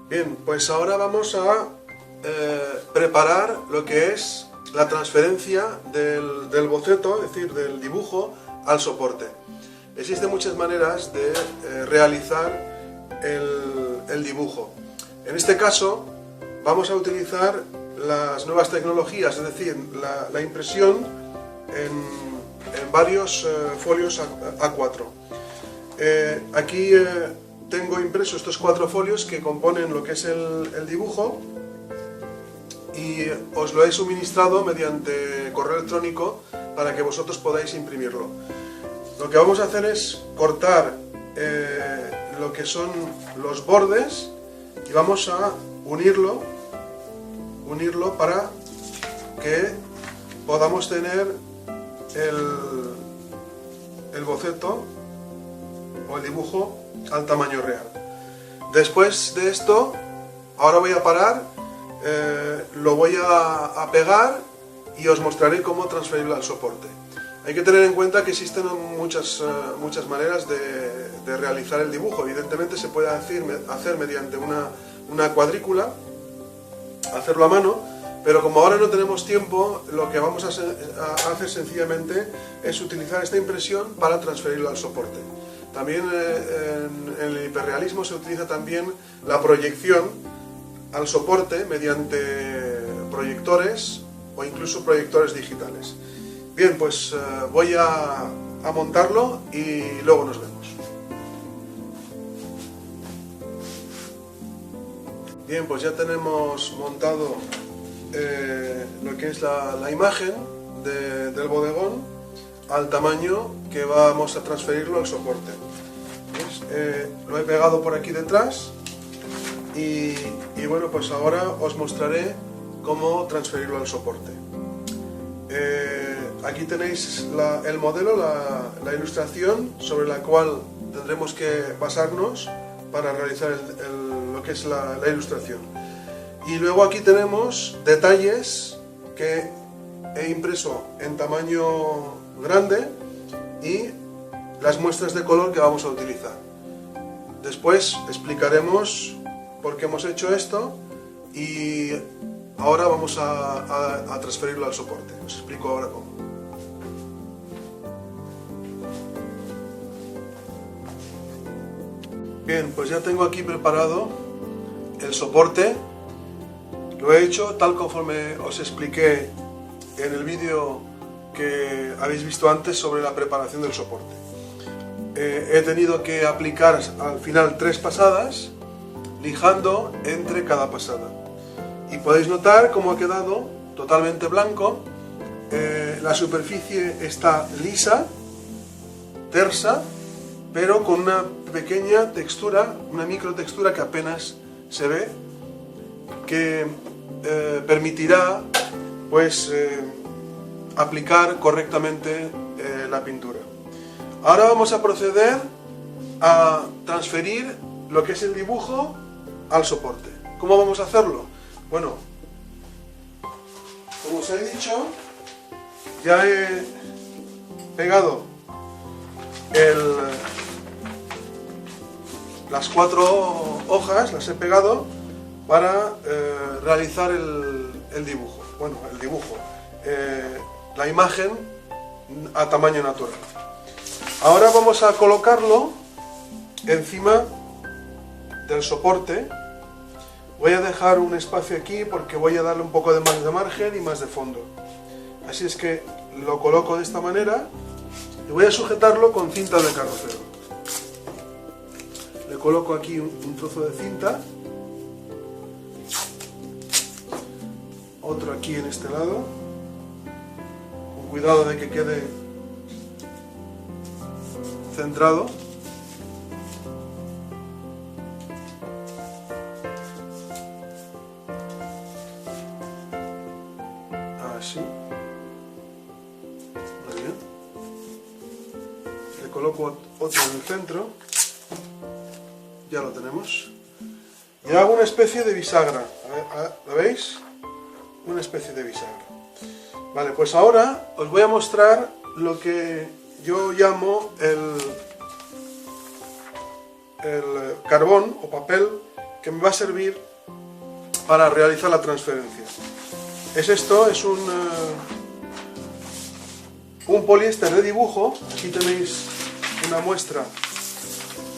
Bien, pues ahora vamos a preparar lo que es la transferencia del boceto, es decir, del dibujo al soporte. Existen muchas maneras de realizar el dibujo. En este caso vamos a utilizar las nuevas tecnologías, es decir, la impresión en varios folios A4. Aquí tengo impresos estos 4 folios que componen lo que es el dibujo y os lo he suministrado mediante correo electrónico para que vosotros podáis imprimirlo. Lo que vamos a hacer es cortar lo que son los bordes y vamos a unirlo para que podamos tener el boceto o el dibujo al tamaño real. Después de esto, ahora voy a parar, lo voy a pegar y os mostraré cómo transferirlo al soporte. Hay que tener en cuenta que existen muchas maneras de realizar el dibujo. Evidentemente se puede hacer mediante una cuadrícula, hacerlo a mano, pero como ahora no tenemos tiempo, lo que vamos a hacer sencillamente es utilizar esta impresión para transferirlo al soporte. También en el hiperrealismo se utiliza también la proyección al soporte mediante proyectores o incluso proyectores digitales. Bien, pues voy a montarlo y luego nos vemos. Bien, pues ya tenemos montado lo que es la imagen del bodegón al tamaño que vamos a transferirlo al soporte. Lo he pegado por aquí detrás y bueno, pues ahora os mostraré cómo transferirlo al soporte. Aquí tenéis el modelo, la ilustración sobre la cual tendremos que basarnos para realizar lo que es la ilustración. Y luego aquí tenemos detalles que he impreso en tamaño grande y las muestras de color que vamos a utilizar. Después explicaremos por qué hemos hecho esto y ahora vamos a transferirlo al soporte. Os explico ahora cómo. Bien, pues ya tengo aquí preparado el soporte. Lo he hecho tal conforme os expliqué en el vídeo que habéis visto antes sobre la preparación del soporte. He tenido que aplicar al final 3 pasadas, lijando entre cada pasada. Y podéis notar cómo ha quedado totalmente blanco. La superficie está lisa, tersa, pero con una pequeña textura, una microtextura que apenas se ve, que permitirá pues aplicar correctamente la pintura. Ahora vamos a proceder a transferir lo que es el dibujo al soporte. ¿Cómo vamos a hacerlo? Bueno, como os he dicho, ya he pegado las 4 hojas, las he pegado para realizar el dibujo. Bueno, el dibujo, la imagen a tamaño natural. Ahora vamos a colocarlo encima del soporte. Voy a dejar un espacio aquí porque voy a darle un poco de más de margen y más de fondo. Así es que lo coloco de esta manera y voy a sujetarlo con cinta de carrocero. Le coloco aquí un trozo de cinta, otro aquí en este lado, con cuidado de que quede centrado. Así. Muy bien. Le coloco otro en el centro. Ya lo tenemos. Y hago una especie de bisagra. ¿Lo veis? Una especie de bisagra. Vale, pues ahora os voy a mostrar lo que yo llamo el carbón o papel que me va a servir para realizar la transferencia. Es un poliéster de dibujo. Aquí tenéis una muestra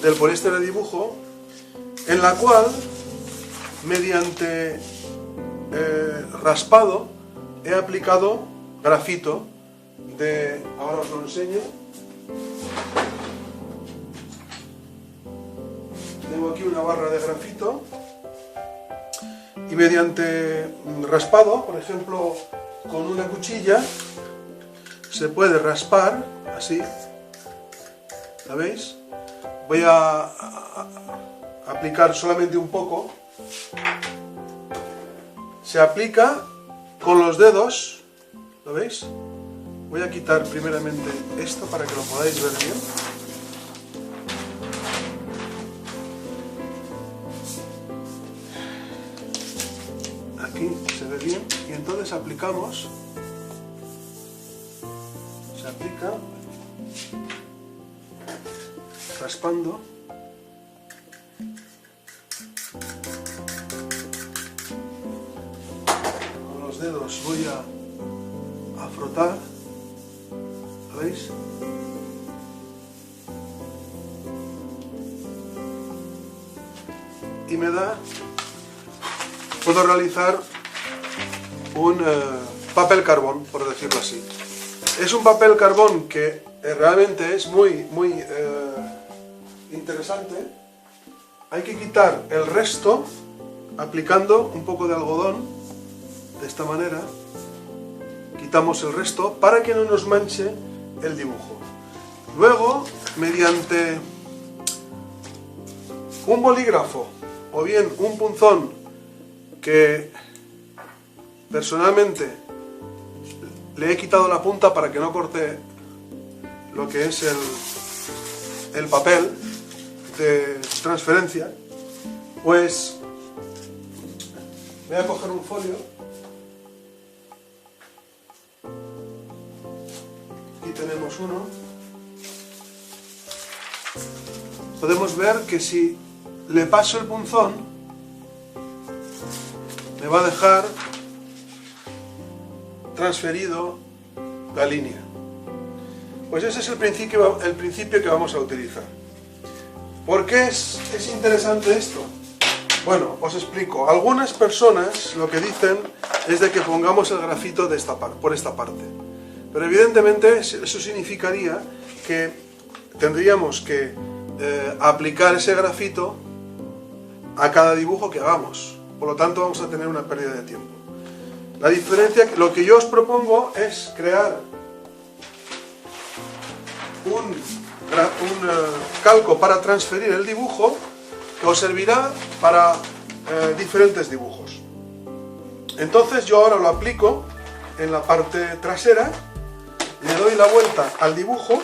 del poliéster de dibujo, en la cual, mediante raspado, he aplicado grafito ahora os lo enseño. Tengo aquí una barra de grafito y mediante raspado, por ejemplo, con una cuchilla, se puede raspar así. ¿La veis? Voy a aplicar solamente un poco. Se aplica con los dedos, ¿lo veis? Voy a quitar primeramente esto para que lo podáis ver bien. Aquí se ve bien y entonces aplicamos. Se aplica raspando. Con los dedos voy a frotar. ¿Lo veis? Y me da, puedo realizar un papel carbón, por decirlo así. Es un papel carbón que realmente es muy interesante. Hay que quitar el resto aplicando un poco de algodón, de esta manera. Quitamos el resto para que no nos manche el dibujo. Luego, mediante un bolígrafo o bien un punzón que personalmente le he quitado la punta para que no corte lo que es el papel de transferencia, pues voy a coger un folio. Aquí tenemos uno. Podemos ver que si le paso el punzón, me va a dejar transferido la línea. Pues ese es el principio que vamos a utilizar. ¿Por qué es interesante esto? Bueno, os explico. Algunas personas lo que dicen es de que pongamos el grafito por esta parte. Pero evidentemente eso significaría que tendríamos que aplicar ese grafito a cada dibujo que hagamos. Por lo tanto vamos a tener una pérdida de tiempo. La diferencia, lo que yo os propongo es crear un calco para transferir el dibujo que os servirá para diferentes dibujos. Entonces yo ahora lo aplico en la parte trasera, le doy la vuelta al dibujo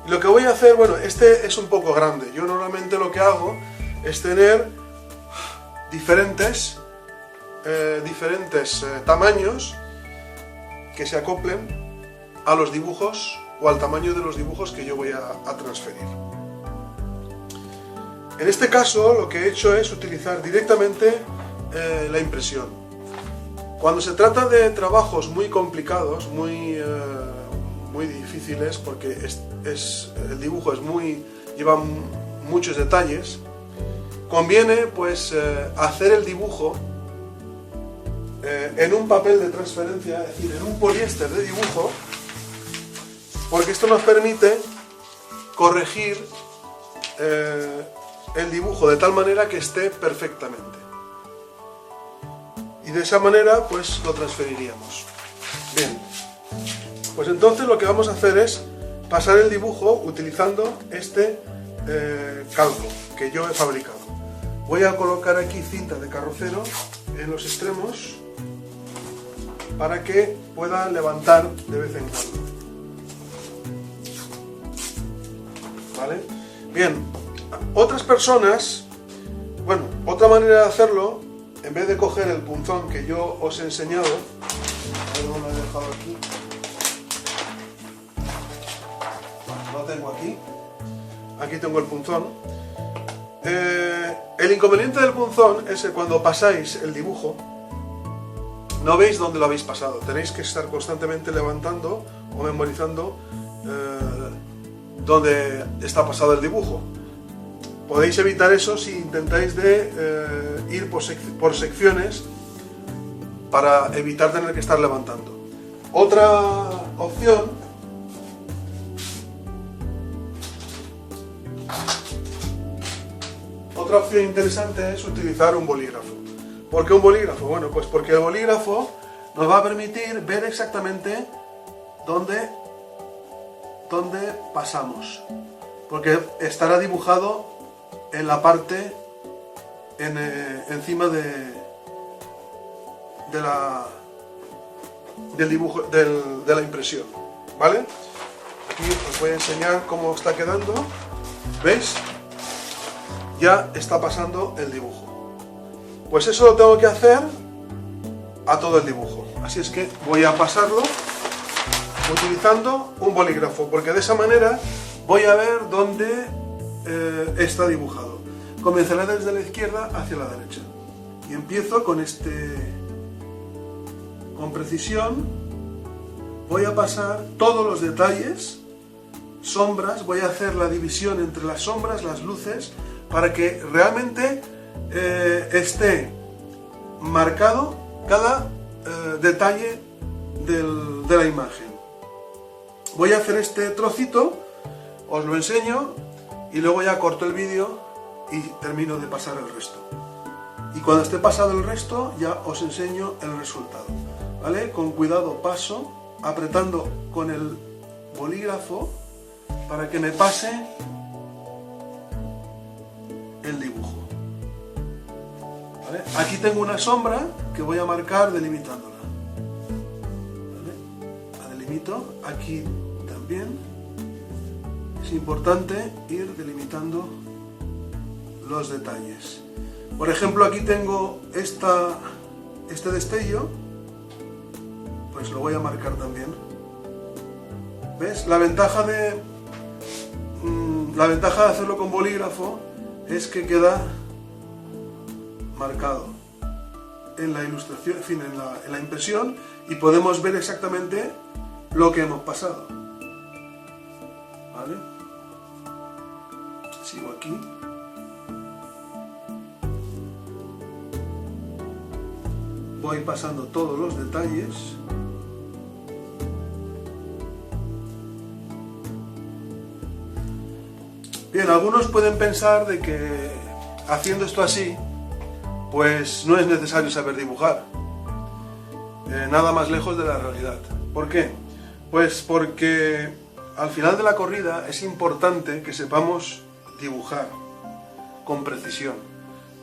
y lo que voy a hacer, bueno, este es un poco grande. Yo normalmente lo que hago es tener diferentes tamaños que se acoplen a los dibujos o al tamaño de los dibujos que yo voy a transferir. En este caso lo que he hecho es utilizar directamente la impresión. Cuando se trata de trabajos muy complicados, muy difíciles, porque el dibujo lleva muchos detalles, conviene pues hacer el dibujo en un papel de transferencia, es decir, en un poliéster de dibujo, porque esto nos permite corregir el dibujo de tal manera que esté perfectamente. Y de esa manera pues lo transferiríamos. Bien, pues entonces lo que vamos a hacer es pasar el dibujo utilizando este calco que yo he fabricado. Voy a colocar aquí cinta de carrocero en los extremos para que pueda levantar de vez en cuando. ¿Vale? Bien, otras personas, bueno, otra manera de hacerlo, en vez de coger el punzón que yo os he enseñado, a ver dónde lo he dejado aquí, lo tengo aquí tengo el punzón, El inconveniente del punzón es que cuando pasáis el dibujo, no veis dónde lo habéis pasado. Tenéis que estar constantemente levantando o memorizando dónde está pasado el dibujo. Podéis evitar eso si intentáis ir por secciones para evitar tener que estar levantando. Otra opción interesante es utilizar un bolígrafo. ¿Por qué un bolígrafo? Bueno, pues porque el bolígrafo nos va a permitir ver exactamente dónde pasamos, porque estará dibujado en la parte encima del dibujo de la impresión, ¿vale? Aquí os voy a enseñar cómo está quedando. ¿Veis? Ya está pasando el dibujo. Pues eso lo tengo que hacer a todo el dibujo. Así es que voy a pasarlo utilizando un bolígrafo, porque de esa manera voy a ver dónde está dibujado. Comenzaré desde la izquierda hacia la derecha. Y empiezo con precisión. Voy a pasar todos los detalles, sombras, voy a hacer la división entre las sombras, las luces, para que realmente esté marcado cada detalle de la imagen. Voy a hacer este trocito, os lo enseño y luego ya corto el vídeo y termino de pasar el resto. Y cuando esté pasado el resto ya os enseño el resultado, ¿vale? Con cuidado paso, apretando con el bolígrafo para que me pase el dibujo, ¿vale? Aquí tengo una sombra que voy a marcar delimitándola, ¿vale? La delimito, aquí también. Es importante ir delimitando los detalles. Por ejemplo, aquí tengo este destello, pues lo voy a marcar también. ¿Ves? La ventaja de hacerlo con bolígrafo es que queda marcado en la ilustración, en fin, en la impresión, y podemos ver exactamente lo que hemos pasado, ¿vale? Sigo aquí. Voy pasando todos los detalles. Bien, algunos pueden pensar de que haciendo esto así, pues no es necesario saber dibujar. Nada más lejos de la realidad. ¿Por qué? Pues porque al final de la corrida es importante que sepamos dibujar con precisión.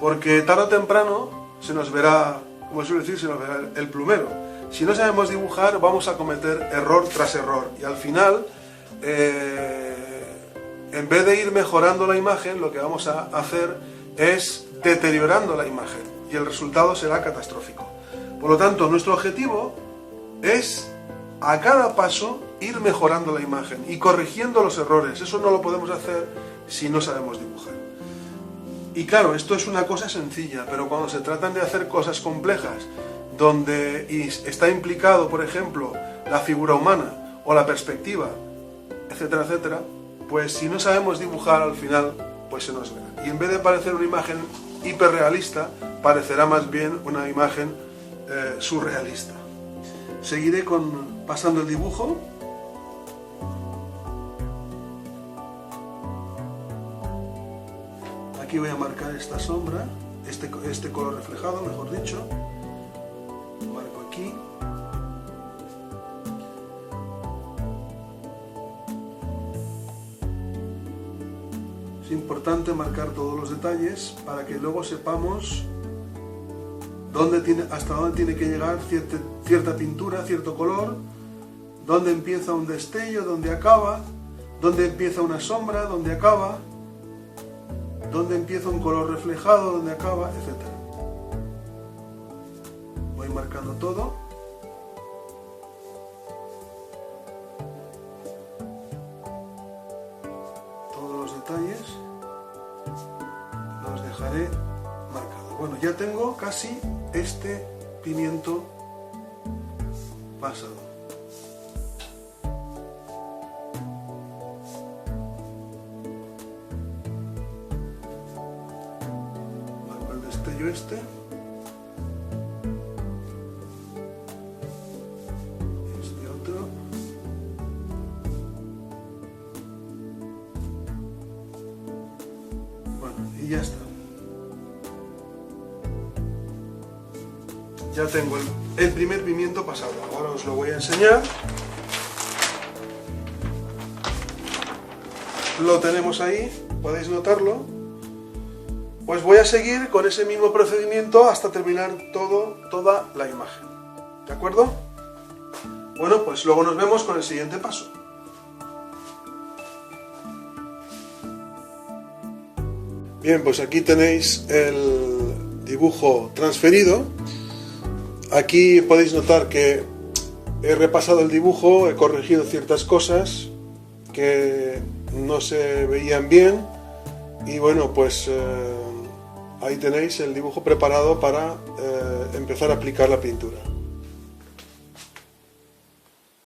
Porque tarde o temprano se nos verá, como suele decir, se nos verá el plumero. Si no sabemos dibujar, vamos a cometer error tras error. Y al final, en vez de ir mejorando la imagen, lo que vamos a hacer es deteriorando la imagen. Y el resultado será catastrófico. Por lo tanto, nuestro objetivo es a cada paso ir mejorando la imagen y corrigiendo los errores. Eso no lo podemos hacer si no sabemos dibujar. Y claro, esto es una cosa sencilla, pero cuando se tratan de hacer cosas complejas, donde está implicado, por ejemplo, la figura humana o la perspectiva, etcétera, etcétera, pues si no sabemos dibujar, al final pues se nos verá. Y en vez de parecer una imagen hiperrealista, parecerá más bien una imagen surrealista. Seguiré pasando el dibujo. Aquí voy a marcar esta sombra, este color reflejado, mejor dicho. Marco aquí. Es importante marcar todos los detalles para que luego sepamos hasta dónde tiene que llegar cierta pintura, cierto color, dónde empieza un destello, dónde acaba, dónde empieza una sombra, dónde acaba, dónde empieza un color reflejado, dónde acaba, etc. Voy marcando todo. Todos los detalles. Bueno, ya tengo casi este pimiento pasado. Con el destello este. Este otro. Bueno, y ya está. Ya tengo el primer pimiento pasado. Ahora os lo voy a enseñar. Lo tenemos ahí, podéis notarlo. Pues voy a seguir con ese mismo procedimiento hasta terminar toda la imagen. ¿De acuerdo? Bueno, pues luego nos vemos con el siguiente paso. Bien, pues aquí tenéis el dibujo transferido. Aquí podéis notar que he repasado el dibujo, he corregido ciertas cosas que no se veían bien y bueno, pues ahí tenéis el dibujo preparado para empezar a aplicar la pintura.